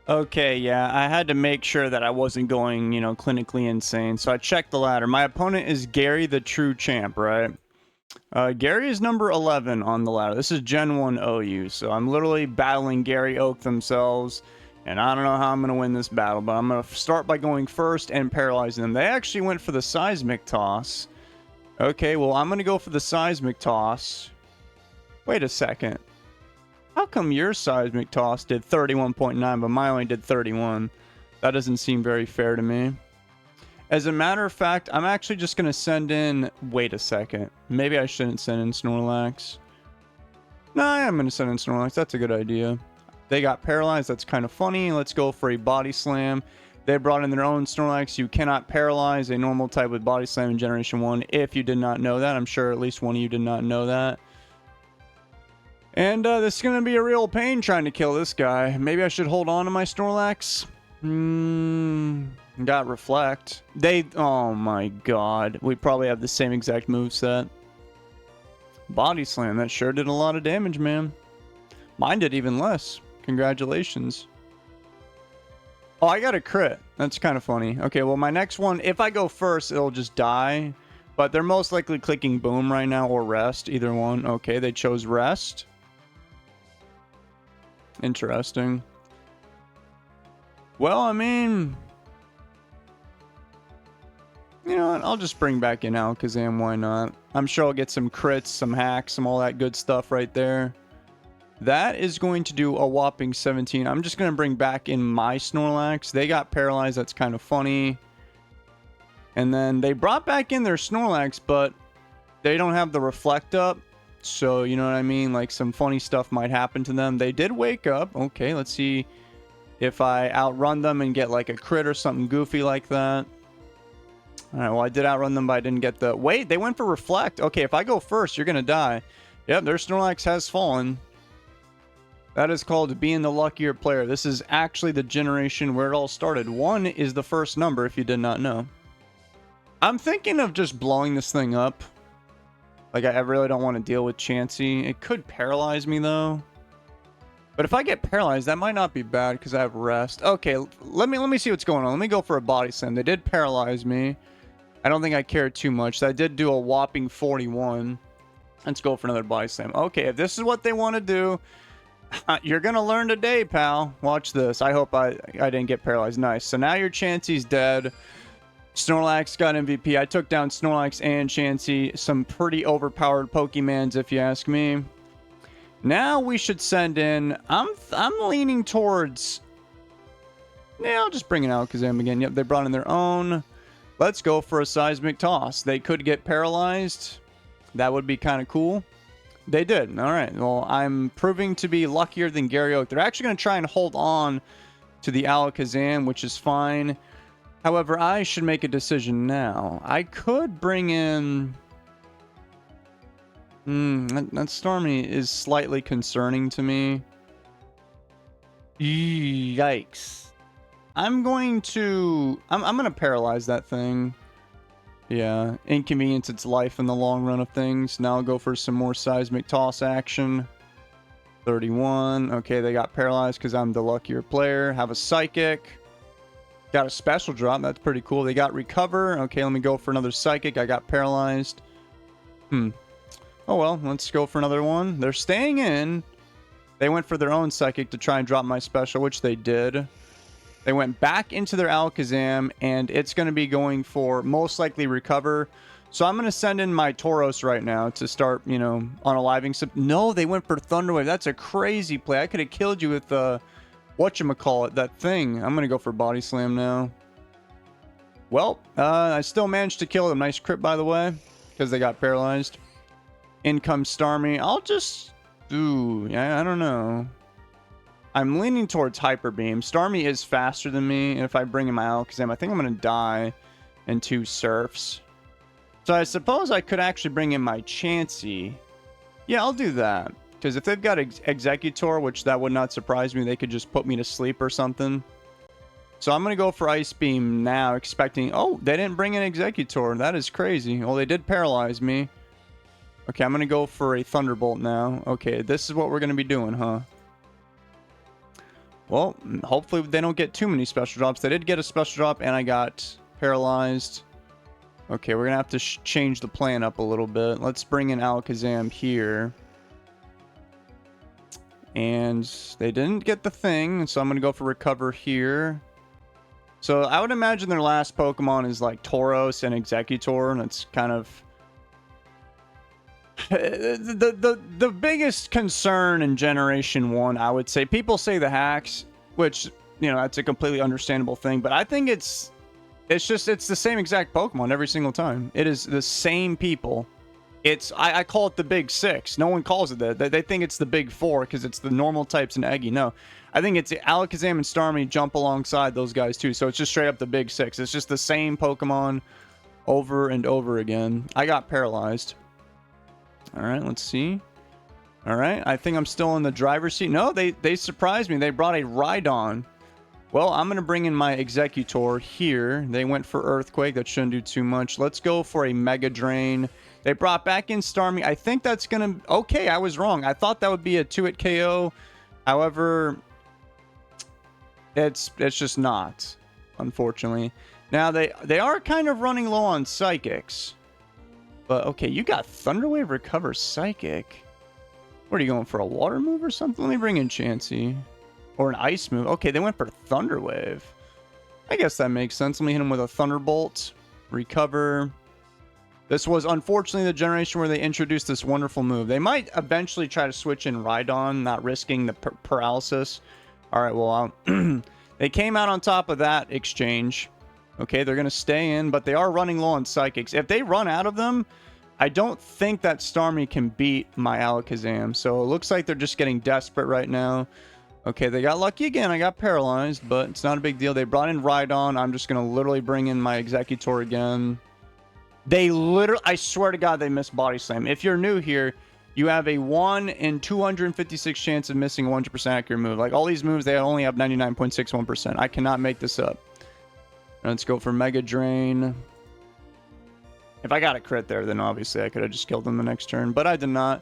Okay, yeah, I had to make sure that I wasn't going, clinically insane. So I checked the ladder. My opponent is Gary, the true champ, right? Gary is number 11 on the ladder. This is Gen 1 OU, so I'm literally battling Gary Oak themselves, and I don't know how I'm going to win this battle, but I'm going to start by going first and paralyzing them. They actually went for the Seismic Toss. Okay, well, I'm going to go for the Seismic Toss. Wait a second. How come your Seismic Toss did 31.9, but mine only did 31? That doesn't seem very fair to me. As a matter of fact, I'm actually just going to send in... Wait a second. Maybe I shouldn't send in Snorlax. No, I am going to send in Snorlax. That's a good idea. They got paralyzed. That's kind of funny. Let's go for a Body Slam. They brought in their own Snorlax. You cannot paralyze a normal type with Body Slam in Generation 1 if you did not know that. I'm sure at least one of you did not know that. And this is going to be a real pain trying to kill this guy. Maybe I should hold on to my Snorlax. Got Reflect. Oh my god. We probably have the same exact moveset. Body Slam. That sure did a lot of damage, man. Mine did even less. Congratulations. Oh, I got a crit. That's kind of funny. Okay, well, my next one, if I go first, it'll just die. But they're most likely clicking Boom right now or Rest. Either one. Okay, they chose Rest. Interesting. Well, I mean... You know what? I'll just bring back in Alakazam. Why not? I'm sure I'll get some crits, some hacks, some all that good stuff right there. That is going to do a whopping 17. I'm just going to bring back in my Snorlax. They got paralyzed. That's kind of funny. And then they brought back in their Snorlax, but they don't have the Reflect up. So, you know what I mean? Like, some funny stuff might happen to them. They did wake up. Okay, let's see if I outrun them and get, like, a crit or something goofy like that. Alright, well, I did outrun them, but I didn't get the... Wait, they went for Reflect. Okay, if I go first, you're gonna die. Yep, their Snorlax has fallen. That is called being the luckier player. This is actually the generation where it all started. 1 is the first number, if you did not know. I'm thinking of just blowing this thing up. Like, I really don't want to deal with Chansey. It could paralyze me, though. But if I get paralyzed, that might not be bad because I have Rest. Okay, let me see what's going on. Let me go for a Body Slam. They did paralyze me. I don't think I cared too much. That did do a whopping 41. Let's go for another Body Slam. Okay, if this is what they want to do, you're going to learn today, pal. Watch this. I hope I didn't get paralyzed. Nice. So now your Chansey's dead. Snorlax got MVP. I took down Snorlax and Chansey. Some pretty overpowered Pokemons, if you ask me. Now we should send in... I'm leaning towards... Yeah, I'll just bring in Alakazam again. Yep, they brought in their own. Let's go for a Seismic Toss. They could get paralyzed. That would be kind of cool. They did. All right. Well, I'm proving to be luckier than Gary Oak. They're actually going to try and hold on to the Alakazam, which is fine. However, I should make a decision now. I could bring in... that Starmie is slightly concerning to me. Yikes. I'm going to paralyze that thing. Yeah, inconvenience its life in the long run of things. Now I'll go for some more Seismic Toss action. 31. Okay, they got paralyzed because I'm the luckier player. Have a Psychic. Got a Special Drop. That's pretty cool. They got Recover. Okay, let me go for another Psychic. I got paralyzed. Oh well, let's go for another one. They're staying in. They went for their own Psychic to try and drop my Special, which they did. They went back into their Alakazam, and it's going to be going for most likely Recover. So I'm going to send in my Tauros right now to start, unaliving some... No, they went for Thunder Wave. That's a crazy play. I could have killed you with whatchamacallit, that thing. I'm going to go for Body Slam now. Well, I still managed to kill them. Nice crit, by the way, because they got paralyzed. In comes Starmie. I'll just... Ooh, yeah, I don't know. I'm leaning towards Hyper Beam. Starmie is faster than me, and if I bring in my Alakazam, I think I'm going to die in 2 Surfs. So I suppose I could actually bring in my Chansey. Yeah, I'll do that. Because if they've got Exeggutor, which that would not surprise me, they could just put me to sleep or something. So I'm going to go for Ice Beam now, expecting... Oh, they didn't bring in Exeggutor. That is crazy. Well, they did paralyze me. Okay, I'm going to go for a Thunderbolt now. Okay, this is what we're going to be doing, huh? Well, hopefully they don't get too many special drops. They did get a special drop, and I got paralyzed. Okay, we're going to have to change the plan up a little bit. Let's bring in Alakazam here. And they didn't get the thing, so I'm going to go for Recover here. So I would imagine their last Pokemon is like Tauros and Exeggutor, and it's kind of... the biggest concern in Generation 1, I would say, people say the hacks, which, you know, that's a completely understandable thing, but I think it's the same exact Pokemon every single time. It is the same people. I call it the Big Six. No one calls it that. They think it's the Big Four because it's the normal types and Eggy. No, I think it's Alakazam and Starmie jump alongside those guys too. So it's just straight up the Big Six. It's just the same Pokemon over and over again. I got paralyzed. All right, let's see. All right, I think I'm still in the driver's seat. No, they surprised me. They brought a Rhydon. Well, I'm going to bring in my Exeggutor here. They went for Earthquake. That shouldn't do too much. Let's go for a Mega Drain. They brought back in Starmie. I think that's going to... Okay, I was wrong. I thought that would be a 2-hit KO. However, it's just not, unfortunately. Now, they are kind of running low on Psychics. But, okay, you got Thunder Wave, Recover, Psychic. What are you going for, a Water move or something? Let me bring in Chansey. Or an Ice move. Okay, they went for Thunder Wave. I guess that makes sense. Let me hit him with a Thunderbolt. Recover. This was, unfortunately, the generation where they introduced this wonderful move. They might eventually try to switch in Rhydon, not risking the paralysis. All right, well, they came out on top of that exchange. Okay, they're going to stay in, but they are running low on Psychics. If they run out of them, I don't think that Starmie can beat my Alakazam. So it looks like they're just getting desperate right now. Okay, they got lucky again. I got paralyzed, but it's not a big deal. They brought in Rhydon. I'm just going to literally bring in my Exeggutor again. They literally, I swear to God, they missed Body Slam. If you're new here, you have a 1 in 256 chance of missing a 100% accurate move. Like all these moves, they only have 99.61%. I cannot make this up. Let's go for Mega Drain. If I got a crit there, then obviously I could have just killed them the next turn, but I did not.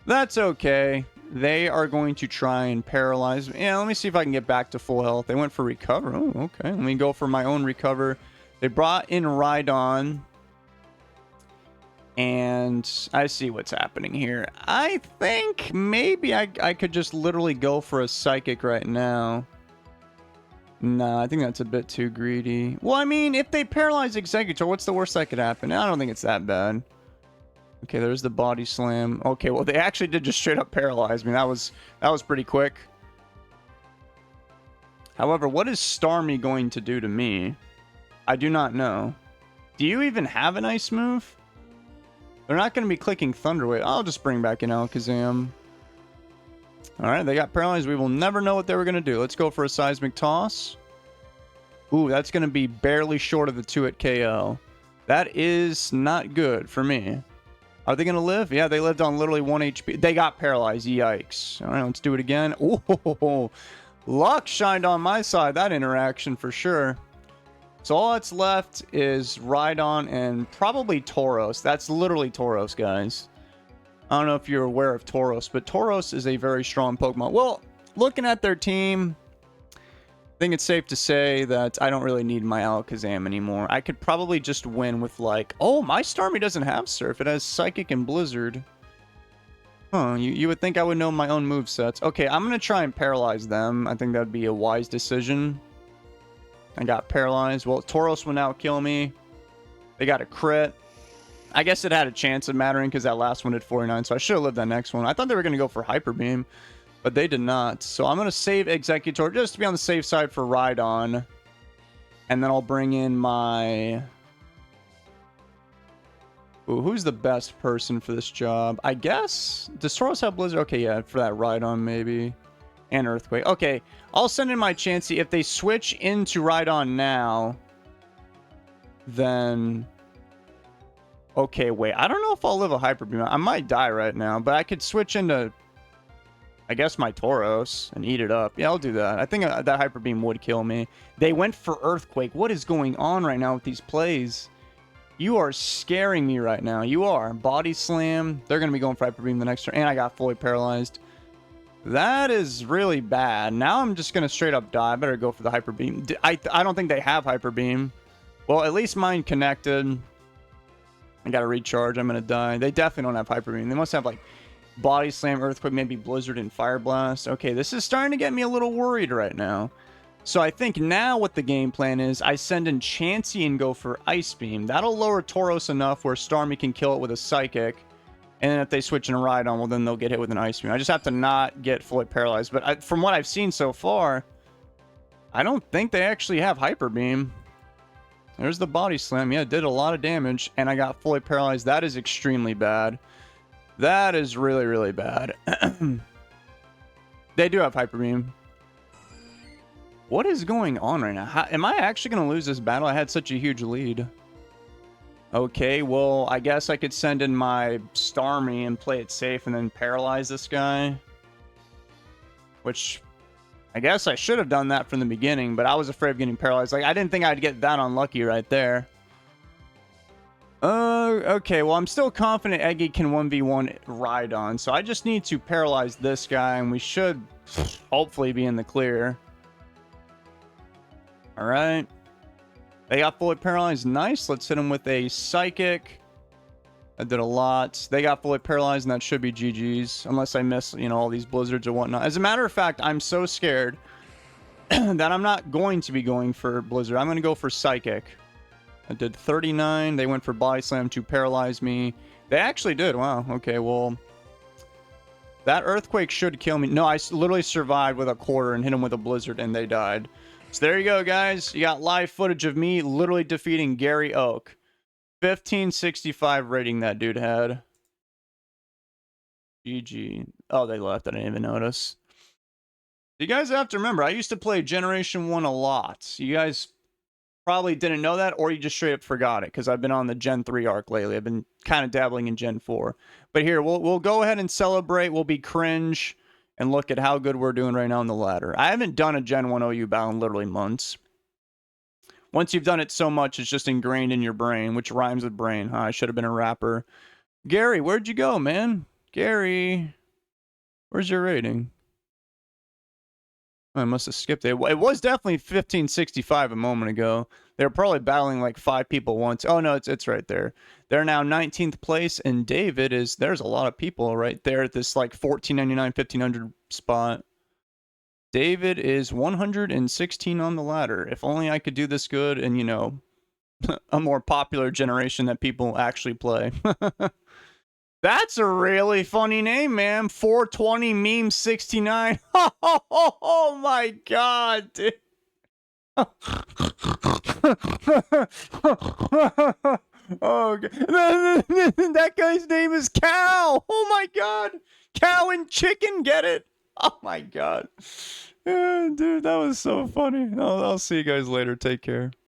That's okay. They are going to try and paralyze me. Yeah, let me see if I can get back to full health. They went for Recover. Oh, okay. Let me go for my own Recover. They brought in Rhydon. And I see what's happening here. I think maybe I could just literally go for a Psychic right now. No, I think that's a bit too greedy. Well, I mean, if they paralyze Exeggutor, what's the worst that could happen? I don't think it's that bad. Okay, there's the Body Slam. Okay, well, they actually did just straight up paralyze me. That was pretty quick. However, what is Starmie going to do to me? I do not know. Do you even have an Ice move? They're not going to be clicking Thunder Wave. I'll just bring back an Alakazam. Alright, they got paralyzed. We will never know what they were going to do. Let's go for a Seismic Toss. Ooh, that's going to be barely short of the 2-hit KO. That is not good for me. Are they going to live? Yeah, they lived on literally 1 HP. They got paralyzed. Yikes. Alright, let's do it again. Ooh, luck shined on my side. That interaction for sure. So all that's left is Rhydon and probably Tauros. That's literally Tauros, guys. I don't know if you're aware of Tauros, but Tauros is a very strong Pokemon. Well, looking at their team, I think it's safe to say that I don't really need my Alakazam anymore. I could probably just win with like... Oh, my Starmie doesn't have Surf. It has Psychic and Blizzard. Huh, you would think I would know my own movesets. Okay, I'm going to try and paralyze them. I think that would be a wise decision. I got paralyzed. Well, Tauros will now kill me. They got a crit. I guess it had a chance of mattering because that last one did 49, so I should have lived that next one. I thought they were going to go for Hyper Beam, but they did not. So I'm going to save Exeggutor just to be on the safe side for Rhydon. And then I'll bring in my... Ooh, who's the best person for this job? I guess... Does Tauros have Blizzard? Okay, yeah, for that Rhydon maybe. And Earthquake. Okay, I'll send in my Chansey. If they switch into Rhydon now, then... Okay, wait. I don't know if I'll live a Hyper Beam. I might die right now, but I could switch into, I guess, my Tauros and eat it up. Yeah, I'll do that. I think that Hyper Beam would kill me. They went for Earthquake. What is going on right now with these plays? You are scaring me right now. You are. Body Slam. They're going to be going for Hyper Beam the next turn. And I got fully paralyzed. That is really bad. Now I'm just going to straight up die. I better go for the Hyper Beam. I don't think they have Hyper Beam. Well, at least mine connected. I got to recharge. I'm going to die. They definitely don't have Hyper Beam. They must have, like, Body Slam, Earthquake, maybe Blizzard, and Fire Blast. Okay, this is starting to get me a little worried right now. So I think now what the game plan is, I send in Chansey and go for Ice Beam. That'll lower Tauros enough where Starmie can kill it with a Psychic. And then if they switch in a Rhydon, well, then they'll get hit with an Ice Beam. I just have to not get fully paralyzed. But from what I've seen so far, I don't think they actually have Hyper Beam. There's the Body Slam. Yeah, it did a lot of damage. And I got fully paralyzed. That is extremely bad. That is really, really bad. They do have Hyper Beam. What is going on right now? Am I actually going to lose this battle? I had such a huge lead. Okay, well, I guess I could send in my Starmie and play it safe and then paralyze this guy. Which, I guess I should have done that from the beginning, but I was afraid of getting paralyzed. Like, I didn't think I'd get that unlucky right there. Okay, well, I'm still confident Eggy can 1v1 Rhydon, so I just need to paralyze this guy, and we should hopefully be in the clear. Alright. They got fully paralyzed. Nice. Let's hit them with a Psychic. That did a lot. They got fully paralyzed, and that should be GG's. Unless I miss, you know, all these blizzards or whatnot. As a matter of fact, I'm so scared that I'm not going to be going for Blizzard. I'm going to go for Psychic. I did 39. They went for Body Slam to paralyze me. They actually did. Wow. Okay, well, that Earthquake should kill me. No, I literally survived with a quarter and hit them with a Blizzard, and they died. So there you go, guys. You got live footage of me literally defeating Gary Oak. 1565 rating that dude had. GG. Oh, they left. I didn't even notice. You guys have to remember, I used to play Generation 1 a lot. You guys probably didn't know that, or you just straight up forgot it, because I've been on the Gen 3 arc lately. I've been kind of dabbling in Gen 4. But here, we'll go ahead and celebrate. We'll be cringe and look at how good we're doing right now on the ladder. I haven't done a Gen 1 OU battle in literally months. Once you've done it so much, it's just ingrained in your brain, which rhymes with brain. Huh? I should have been a rapper. Gary, where'd you go, man? Gary, where's your rating? I must have skipped it. It was definitely 1565 a moment ago. They were probably battling like 5 people once. Oh, no, it's right there. They're now 19th place, and David is... There's a lot of people right there at this like 1499, 1500 spot. David is 116 on the ladder. If only I could do this good and, you know, a more popular generation that people actually play. That's a really funny name, man. 420 meme 69. Oh my god, dude. Oh, that guy's name is Cow. Oh my god. Cow and chicken, get it? Oh my god. Dude, that was so funny. I'll see you guys later. Take care.